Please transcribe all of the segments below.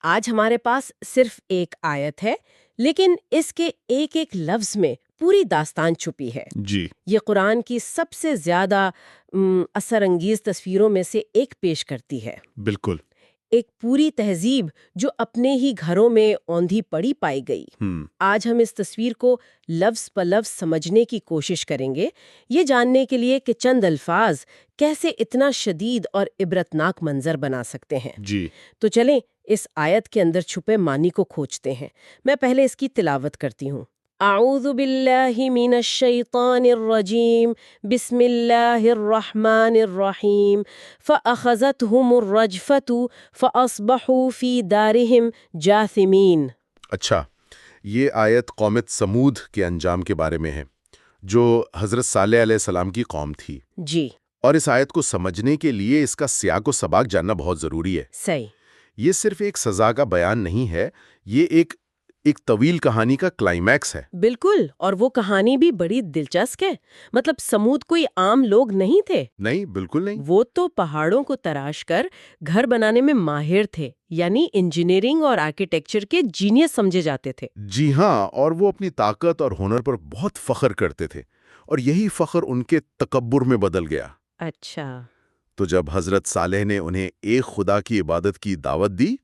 آج ہمارے پاس صرف ایک آیت ہے، لیکن اس کے ایک ایک لفظ میں پوری داستان چھپی ہے۔ جی یہ قرآن کی سب سے زیادہ اثر انگیز تصویروں میں سے ایک پیش کرتی ہے۔ بالکل۔ ایک پوری تہذیب جو اپنے ہی گھروں میں اوندھی پڑی پائی گئی۔ آج ہم اس تصویر کو لفظ پہ لفظ سمجھنے کی کوشش کریں گے، یہ جاننے کے لیے کہ چند الفاظ کیسے اتنا شدید اور عبرتناک منظر بنا سکتے ہیں۔ جی تو چلیں اس آیت کے اندر چھپے معنی کو کھوجتے ہیں۔ میں پہلے اس کی تلاوت کرتی ہوں۔ اعوذ باللہ من الشیطان الرجیم، بسم اللہ الرحمن الرحیم، فأخذتهم الرجفة فأصبحوا في دارهم جاثمین۔ اچھا، یہ آیت قوم سمود کے انجام کے بارے میں ہے، جو حضرت صالح علیہ السلام کی قوم تھی۔ جی، اور اس آیت کو سمجھنے کے لیے اس کا سیاق و سباق جاننا بہت ضروری ہے۔ صحیح۔ یہ صرف ایک سزا کا بیان نہیں ہے، یہ ایک طویل کہانی کا کلائمیکس ہے۔ بالکل، اور وہ کہانی بھی بڑی دلچسپ ہے۔ مطلب سمود کوئی عام لوگ نہیں تھے۔ نہیں، بالکل نہیں۔ وہ تو پہاڑوں کو تراش کر گھر بنانے میں ماہر تھے، یعنی انجینئرنگ اور آرکیٹیکچر کے جینیس سمجھے جاتے تھے۔ جی ہاں، اور وہ اپنی طاقت اور ہنر پر بہت فخر کرتے تھے، اور یہی فخر ان کے تکبر میں بدل گیا۔ اچھا۔ تو جب حضرت صالح نے انہیں ایک خدا کی عبادت کی دعوت دی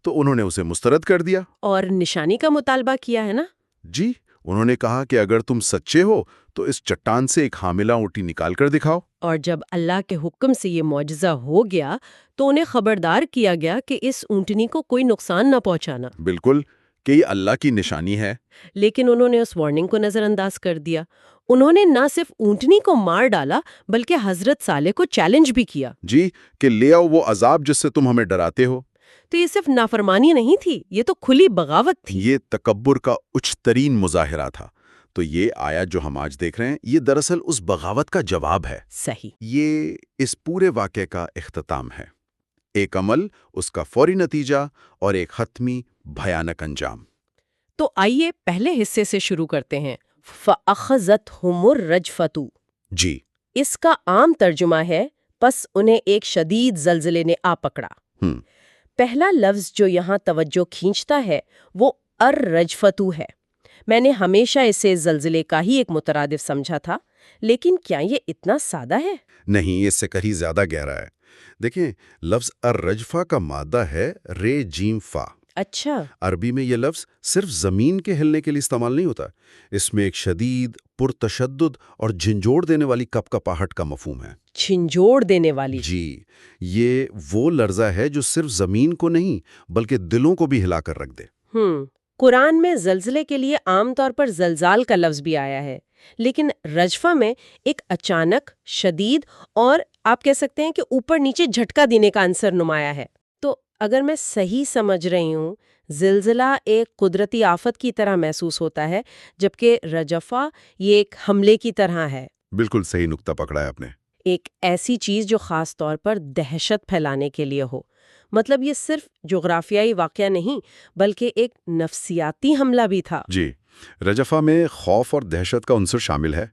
تو انہوں نے اسے مسترد کر دیا۔ اور نشانی کا مطالبہ کیا ہے نا؟ جی، انہوں نے کہا کہ اگر تم سچے ہو تو اس چٹان سے ایک حاملہ اونٹی نکال کر دکھاؤ۔ اور جب اللہ کے حکم سے یہ معجزہ ہو گیا تو انہیں خبردار کیا گیا کہ اس اونٹنی کو کوئی نقصان نہ پہنچانا۔ بالکل، کہ یہ اللہ کی نشانی ہے۔ لیکن انہوں نے اس وارننگ کو نظر انداز کر دیا۔ انہوں نے نہ صرف اونٹنی کو مار ڈالا بلکہ حضرت صالح کو چیلنج بھی کیا۔ جی، کہ لے آؤ وہ عذاب جس سے تم ہمیں ڈراتے ہو۔ تو یہ صرف نافرمانی نہیں تھی، یہ تو کھلی بغاوت تھی۔ یہ تکبر کا اچ ترین مظاہرہ تھا۔ تو یہ آیت جو ہم آج دیکھ رہے ہیں، یہ دراصل اس بغاوت کا جواب ہے۔ صحیح۔ یہ اس پورے واقعے کا اختتام ہے، ایک عمل، اس کا فوری نتیجہ اور ایک حتمی بھیانک انجام۔ تو آئیے پہلے حصے سے شروع کرتے ہیں۔ فَأَخَذَتْهُمُ الرَّجْفَةُ۔ جی، اس کا عام ترجمہ ہے پس انہیں ایک شدید زلزلے نے آ پکڑا۔ پہلا لفظ جو یہاں توجہ کھینچتا ہے وہ الرجفۃ ہے۔ میں نے ہمیشہ اسے زلزلے کا ہی ایک مترادف سمجھا تھا، لیکن کیا یہ اتنا سادہ ہے؟ نہیں، اس سے کہیں زیادہ گہرا ہے۔ دیکھیں، لفظ الرجفہ کا مادہ ہے رے جیم فا۔ اچھا۔ عربی میں یہ لفظ صرف زمین کے ہلنے کے لیے استعمال نہیں ہوتا، اس میں ایک شدید، پرتشدد اور جھنجھوڑ دینے والی کپ کپاہٹ کا مفہوم ہے۔ جھنجھوڑ دینے والی؟ جی، یہ وہ لرزہ ہے جو صرف زمین کو نہیں بلکہ دلوں کو بھی ہلا کر رکھ دے۔ قرآن میں زلزلے کے لیے عام طور پر زلزال کا لفظ بھی آیا ہے، لیکن رجفہ میں ایک اچانک، شدید اور آپ کہہ سکتے ہیں کہ اوپر نیچے جھٹکا دینے کا عنصر نمایاں ہے۔ تو اگر میں صحیح سمجھ رہی ہوں، زلزلہ ایک قدرتی آفت کی طرح محسوس ہوتا ہے، جبکہ رجفہ یہ ایک حملے کی طرح ہے۔ بالکل صحیح نقطہ پکڑا ہے آپ نے۔ ایک ایسی چیز جو خاص طور پر دہشت پھیلانے کے لیے ہو۔ مطلب یہ صرف جغرافیائی واقعہ نہیں بلکہ ایک نفسیاتی حملہ بھی تھا۔ جی، رجفہ میں خوف اور دہشت کا عنصر شامل ہے۔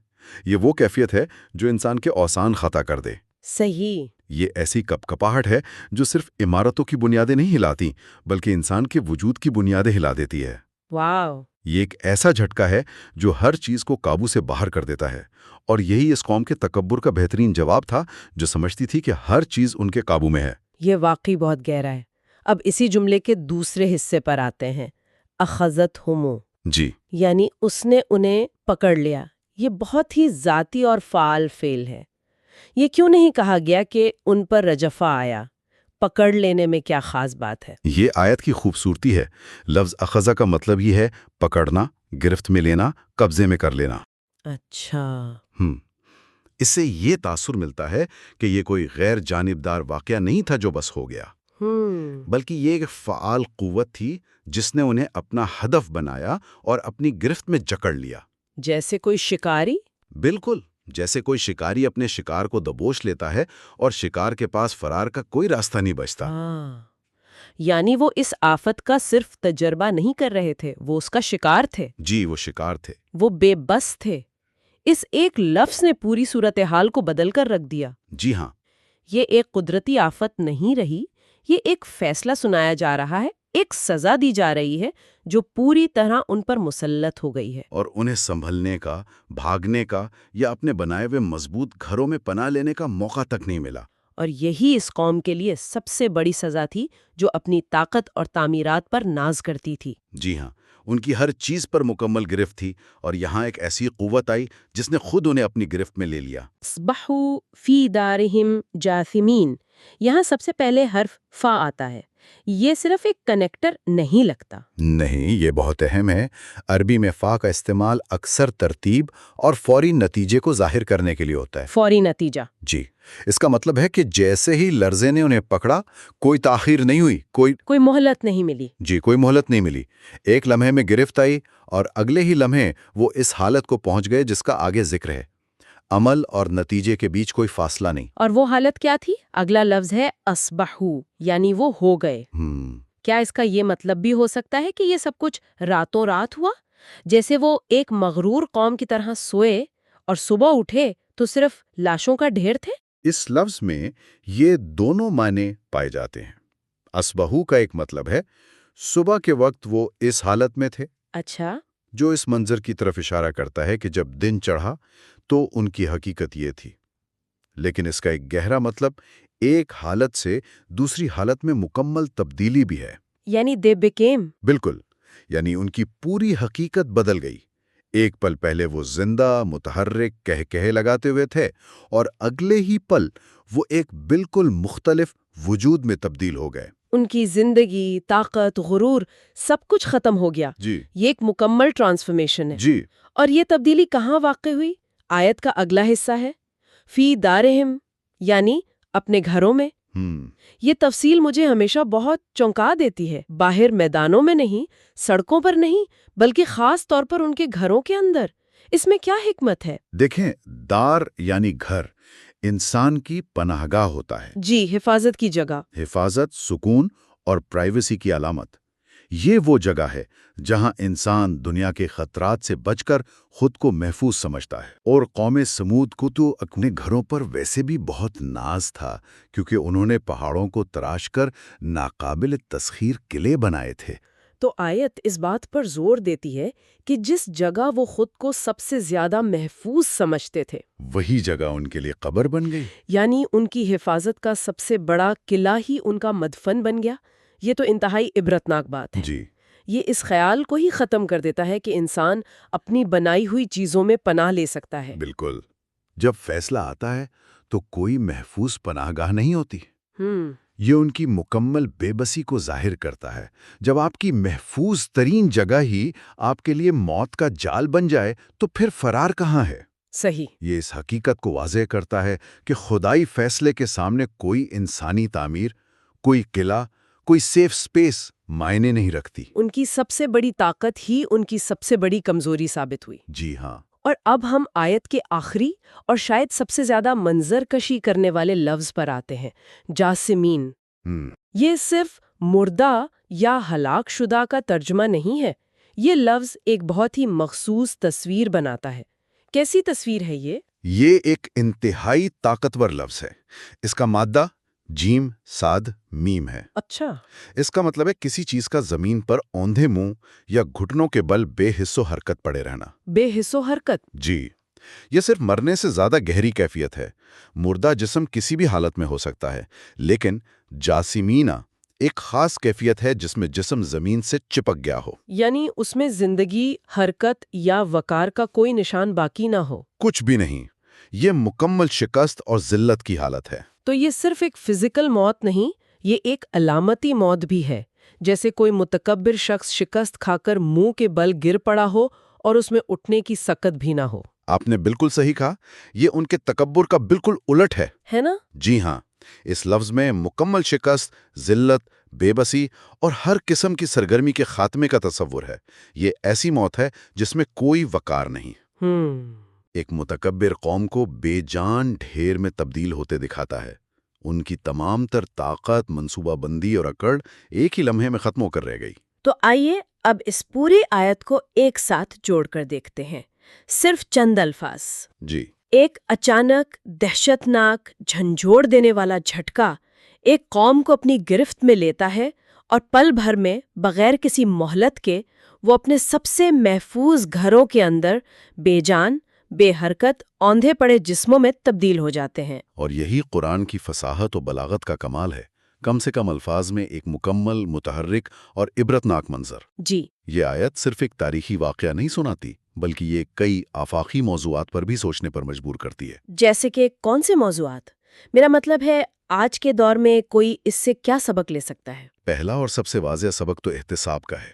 یہ وہ کیفیت ہے جو انسان کے اوسان خطا کر دے۔ صحیح۔ یہ ایسی کپ کپاہٹ ہے جو صرف عمارتوں کی بنیادیں نہیں ہلاتی بلکہ انسان کے وجود کی بنیادیں ہلا دیتی ہے۔ واو! یہ ایک ایسا جھٹکا ہے جو ہر چیز کو قابو سے باہر کر دیتا ہے، اور یہی اس قوم کے تکبر کا بہترین جواب تھا، جو سمجھتی تھی کہ ہر چیز ان کے قابو میں ہے۔ یہ واقعی بہت گہرا ہے۔ اب اسی جملے کے دوسرے حصے پر آتے ہیں۔ اخذتہم، جی، یعنی اس نے انہیں پکڑ لیا۔ یہ بہت ہی ذاتی اور فعال فعل ہے۔ یہ کیوں نہیں کہا گیا کہ ان پر رجفہ آیا؟ پکڑ لینے میں کیا خاص بات ہے؟ یہ آیت کی خوبصورتی ہے۔ لفظ اخذہ کا مطلب یہ ہے پکڑنا، گرفت میں لینا، قبضے میں کر لینا۔ اچھا۔ اس سے یہ تاثر ملتا ہے کہ یہ کوئی غیر جانبدار واقعہ نہیں تھا جو بس ہو گیا، بلکہ یہ ایک فعال قوت تھی جس نے انہیں اپنا ہدف بنایا اور اپنی گرفت میں جکڑ لیا۔ جیسے کوئی شکاری؟ بالکل، جیسے کوئی شکاری اپنے شکار کو دبوچ لیتا ہے اور شکار کے پاس فرار کا کوئی راستہ نہیں بچتا۔ یعنی وہ اس آفت کا صرف تجربہ نہیں کر رہے تھے، وہ اس کا شکار تھے۔ جی، وہ شکار تھے، وہ بے بس تھے۔ اس ایک لفظ نے پوری صورتحال کو بدل کر رکھ دیا۔ جی ہاں۔ یہ ایک قدرتی آفت نہیں رہی، یہ ایک فیصلہ سنایا جا رہا ہے، ایک سزا دی جا رہی ہے جو پوری طرح ان پر مسلط ہو گئی ہے، اور انہیں سنبھلنے کا، بھاگنے کا یا اپنے بنائے ہوئے مضبوط گھروں میں پناہ لینے کا موقع تک نہیں ملا۔ اور یہی اس قوم کے لیے سب سے بڑی سزا تھی جو اپنی طاقت اور تعمیرات پر ناز کرتی تھی۔ جی ہاں، ان کی ہر چیز پر مکمل گرفت تھی، اور یہاں ایک ایسی قوت آئی جس نے خود انہیں اپنی گرفت میں لے لیا۔ اصبحوا فی دارہم جاثمین، یہاں سب سے پہلے حرف فا آتا ہے۔ یہ صرف ایک کنیکٹر نہیں لگتا، نہیں، یہ بہت اہم ہے۔ عربی میں فا کا استعمال اکثر ترتیب اور فوری نتیجے کو ظاہر کرنے کے لیے ہوتا ہے۔ فوری نتیجہ۔ جی، اس کا مطلب ہے کہ جیسے ہی لرزے نے انہیں پکڑا، کوئی تاخیر نہیں ہوئی، کوئی مہلت نہیں ملی۔ کوئی مہلت نہیں ملی۔ ایک لمحے میں گرفت آئی اور اگلے ہی لمحے وہ اس حالت کو پہنچ گئے جس کا آگے ذکر ہے۔ عمل اور نتیجے کے بیچ کوئی فاصلہ نہیں۔ اور وہ حالت کیا تھی؟ اگلا لفظ ہے اصبحوا، یعنی وہ ہو گئے۔ کیا اس کا یہ مطلب بھی ہو سکتا ہے کہ یہ سب کچھ راتوں رات ہوا؟ جیسے وہ ایک مغرور قوم کی طرح سوئے اور صبح اٹھے تو صرف لاشوں کا ڈھیر تھے؟ اس لفظ میں یہ دونوں معنی پائے جاتے ہیں۔ اصبحو کا ایک مطلب ہے صبح کے وقت وہ اس حالت میں تھے، اچھا، جو اس منظر کی طرف اشارہ کرتا ہے کہ جب دن چڑھا تو ان کی حقیقت یہ تھی۔ لیکن اس کا ایک گہرا مطلب ایک حالت سے دوسری حالت میں مکمل تبدیلی بھی ہے۔ یعنی they became۔ بالکل، یعنی ان کی پوری حقیقت بدل گئی۔ ایک پل پہلے وہ زندہ، متحرک، کہے لگاتے ہوئے تھے، اور اگلے ہی پل وہ ایک بالکل مختلف وجود میں تبدیل ہو گئے۔ ان کی زندگی، طاقت، غرور، سب کچھ ختم ہو گیا۔ جی، یہ ایک مکمل ٹرانسفارمیشن ہے۔ جی، اور یہ تبدیلی کہاں واقع ہوئی؟ آیت کا اگلا حصہ ہے فی دارہم، یعنی اپنے گھروں میں۔ یہ تفصیل مجھے ہمیشہ بہت چونکا دیتی ہے۔ باہر میدانوں میں نہیں، سڑکوں پر نہیں، بلکہ خاص طور پر ان کے گھروں کے اندر۔ اس میں کیا حکمت ہے؟ دیکھیں، دار یعنی گھر انسان کی پناہ گاہ ہوتا ہے۔ جی، حفاظت کی جگہ۔ حفاظت، سکون اور پرائیویسی کی علامت۔ یہ وہ جگہ ہے جہاں انسان دنیا کے خطرات سے بچ کر خود کو محفوظ سمجھتا ہے۔ اور قوم سمود کو تو اپنے گھروں پر ویسے بھی بہت ناز تھا، کیونکہ انہوں نے پہاڑوں کو تراش کر ناقابل تسخیر قلعے بنائے تھے۔ تو آیت اس بات پر زور دیتی ہے کہ جس جگہ وہ خود کو سب سے زیادہ محفوظ سمجھتے تھے، وہی جگہ ان کے لیے قبر بن گئی۔ یعنی ان کی حفاظت کا سب سے بڑا قلعہ ہی ان کا مدفن بن گیا۔ یہ تو انتہائی عبرتناک بات ہے۔ جی، یہ اس خیال کو ہی ختم کر دیتا ہے کہ انسان اپنی بنائی ہوئی چیزوں میں پناہ لے سکتا ہے۔ بالکل۔ جب فیصلہ آتا ہے تو کوئی محفوظ پناہ گاہ نہیں ہوتی۔ یہ ان کی مکمل بے بسی کو ظاہر کرتا ہے۔ جب آپ کی محفوظ ترین جگہ ہی آپ کے لیے موت کا جال بن جائے تو پھر فرار کہاں ہے؟ صحیح۔ یہ اس حقیقت کو واضح کرتا ہے کہ خدائی فیصلے کے سامنے کوئی انسانی تعمیر، کوئی قلعہ، کوئی سیف سپیس معنی نہیں رکھتی۔ ان کی سب سے بڑی طاقت ہی ان کی سب سے بڑی کمزوری ثابت ہوئی۔ جی ہاں۔ اور اب ہم آیت کے آخری اور شاید سب سے زیادہ منظر کشی کرنے والے لفظ پر آتے ہیں، جاسمین۔ یہ صرف مردہ یا ہلاک شدہ کا ترجمہ نہیں ہے، یہ لفظ ایک بہت ہی مخصوص تصویر بناتا ہے۔ کیسی تصویر ہے یہ؟ یہ ایک انتہائی طاقتور لفظ ہے۔ اس کا مادہ جیم صاد میم ہے۔ اچھا۔ اس کا مطلب ہے کسی چیز کا زمین پر اوندھے منہ یا گھٹنوں کے بل بے حس و حرکت پڑے رہنا۔ بے حس و حرکت؟ جی، یہ صرف مرنے سے زیادہ گہری کیفیت ہے۔ مردہ جسم کسی بھی حالت میں ہو سکتا ہے، لیکن جاسمینہ ایک خاص کیفیت ہے جس میں جسم زمین سے چپک گیا ہو۔ یعنی اس میں زندگی، حرکت یا وقار کا کوئی نشان باقی نہ ہو؟ کچھ بھی نہیں۔ یہ مکمل شکست اور ذلت کی حالت ہے۔ تو یہ صرف ایک فزیکل موت نہیں، یہ ایک علامتی موت بھی ہے، جیسے کوئی متکبر شخص شکست کھا کر منہ کے بل گر پڑا ہو اور اس میں اٹھنے کی سکت بھی نہ ہو۔ آپ نے بالکل صحیح کہا، یہ ان کے تکبر کا بالکل الٹ ہے۔ ہے نا؟ جی ہاں، اس لفظ میں مکمل شکست، ذلت، بے بسی اور ہر قسم کی سرگرمی کے خاتمے کا تصور ہے۔ یہ ایسی موت ہے جس میں کوئی وقار نہیں۔ ایک متکبر قوم کو بے جان ڈھیر میں تبدیل ہوتے دکھاتا ہے۔ ان کی تمام تر طاقت، منصوبہ بندی اور اکڑ ایک ہی لمحے میں ختم ہو کر رہ گئی۔ تو آئیے اب اس پوری آیت کو ایک ساتھ جوڑ کر دیکھتے ہیں، صرف چند الفاظ۔ جی، ایک اچانک، دہشتناک، جھنجھوڑ دینے والا جھٹکا ایک قوم کو اپنی گرفت میں لیتا ہے اور پل بھر میں بغیر کسی مہلت کے وہ اپنے سب سے محفوظ گھروں کے اندر بے جان، بے حرکت، اوندھے پڑے جسموں میں تبدیل ہو جاتے ہیں۔ اور یہی قرآن کی فصاحت و بلاغت کا کمال ہے، کم سے کم الفاظ میں ایک مکمل، متحرک اور عبرتناک منظر۔ جی، یہ آیت صرف ایک تاریخی واقعہ نہیں سناتی، بلکہ یہ کئی آفاقی موضوعات پر بھی سوچنے پر مجبور کرتی ہے۔ جیسے کہ کون سے موضوعات؟ میرا مطلب ہے آج کے دور میں کوئی اس سے کیا سبق لے سکتا ہے؟ پہلا اور سب سے واضح سبق تو احتساب کا ہے،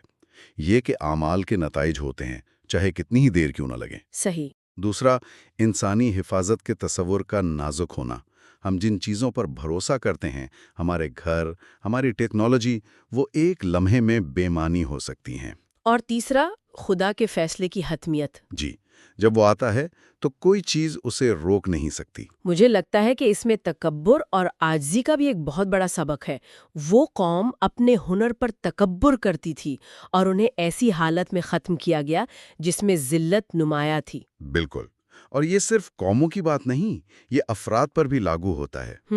یہ کہ اعمال کے نتائج ہوتے ہیں، چاہے کتنی ہی دیر کیوں نہ لگیں۔ صحیح۔ دوسرا، انسانی حفاظت کے تصور کا نازک ہونا۔ ہم جن چیزوں پر بھروسہ کرتے ہیں، ہمارے گھر، ہماری ٹیکنالوجی، وہ ایک لمحے میں بے معنی ہو سکتی ہیں۔ اور تیسرا، خدا کے فیصلے کی حتمیت۔ جی، جب وہ آتا ہے تو کوئی چیز اسے روک نہیں سکتی۔ مجھے لگتا ہے کہ اس میں تکبر اور عاجزی کا بھی ایک بہت بڑا سبق ہے۔ وہ قوم اپنے ہنر پر تکبر کرتی تھی اور انہیں ایسی حالت میں ختم کیا گیا جس میں ذلت نمایاں تھی۔ بالکل، اور یہ صرف قوموں کی بات نہیں، یہ افراد پر بھی لاگو ہوتا ہے۔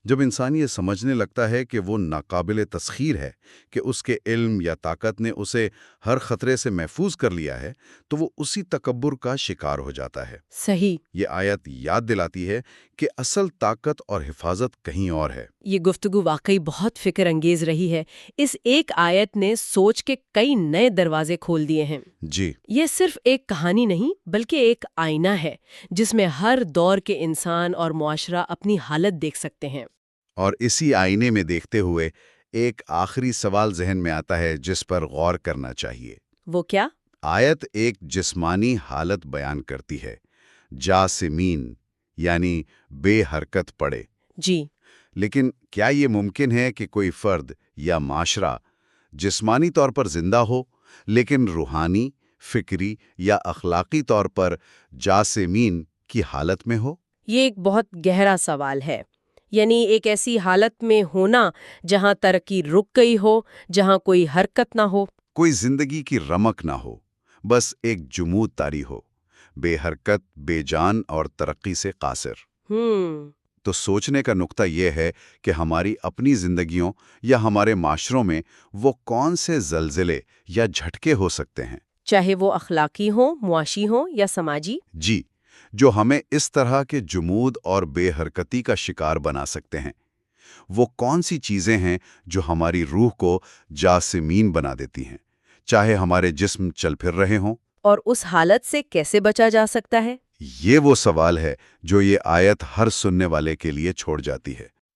جب انسان یہ سمجھنے لگتا ہے کہ وہ ناقابل تسخیر ہے، کہ اس کے علم یا طاقت نے اسے ہر خطرے سے محفوظ کر لیا ہے، تو وہ اسی تکبر کا شکار ہو جاتا ہے۔ صحیح۔ یہ آیت یاد دلاتی ہے کہ اصل طاقت اور حفاظت کہیں اور ہے۔ یہ گفتگو واقعی بہت فکر انگیز رہی ہے۔ اس ایک آیت نے سوچ کے کئی نئے دروازے کھول دیے ہیں۔ جی، یہ صرف ایک کہانی نہیں بلکہ ایک آئینہ ہے جس میں ہر دور کے انسان اور معاشرہ اپنی حالت دیکھ سکتے ہیں۔ اور اسی آئینے میں دیکھتے ہوئے ایک آخری سوال ذہن میں آتا ہے جس پر غور کرنا چاہیے۔ وہ کیا؟ آیت ایک جسمانی حالت بیان کرتی ہے، جاسمین، یعنی بے حرکت پڑے۔ جی، لیکن کیا یہ ممکن ہے کہ کوئی فرد یا معاشرہ جسمانی طور پر زندہ ہو لیکن روحانی، فکری یا اخلاقی طور پر جاسمین کی حالت میں ہو؟ یہ ایک بہت گہرا سوال ہے۔ یعنی ایک ایسی حالت میں ہونا جہاں ترقی رک گئی ہو، جہاں کوئی حرکت نہ ہو، کوئی زندگی کی رمق نہ ہو، بس ایک جمود طاری ہو، بے حرکت، بے جان اور ترقی سے قاصر۔ تو سوچنے کا نقطہ یہ ہے کہ ہماری اپنی زندگیوں یا ہمارے معاشروں میں وہ کون سے زلزلے یا جھٹکے ہو سکتے ہیں، چاہے وہ اخلاقی ہوں، معاشی ہوں یا سماجی، جی، جو ہمیں اس طرح کے جمود اور بے حرکتی کا شکار بنا سکتے ہیں۔ وہ کون سی چیزیں ہیں جو ہماری روح کو جاسمین بنا دیتی ہیں، چاہے ہمارے جسم چل پھر رہے ہوں؟ اور اس حالت سے کیسے بچا جا سکتا ہے؟ یہ وہ سوال ہے جو یہ آیت ہر سننے والے کے لیے چھوڑ جاتی ہے۔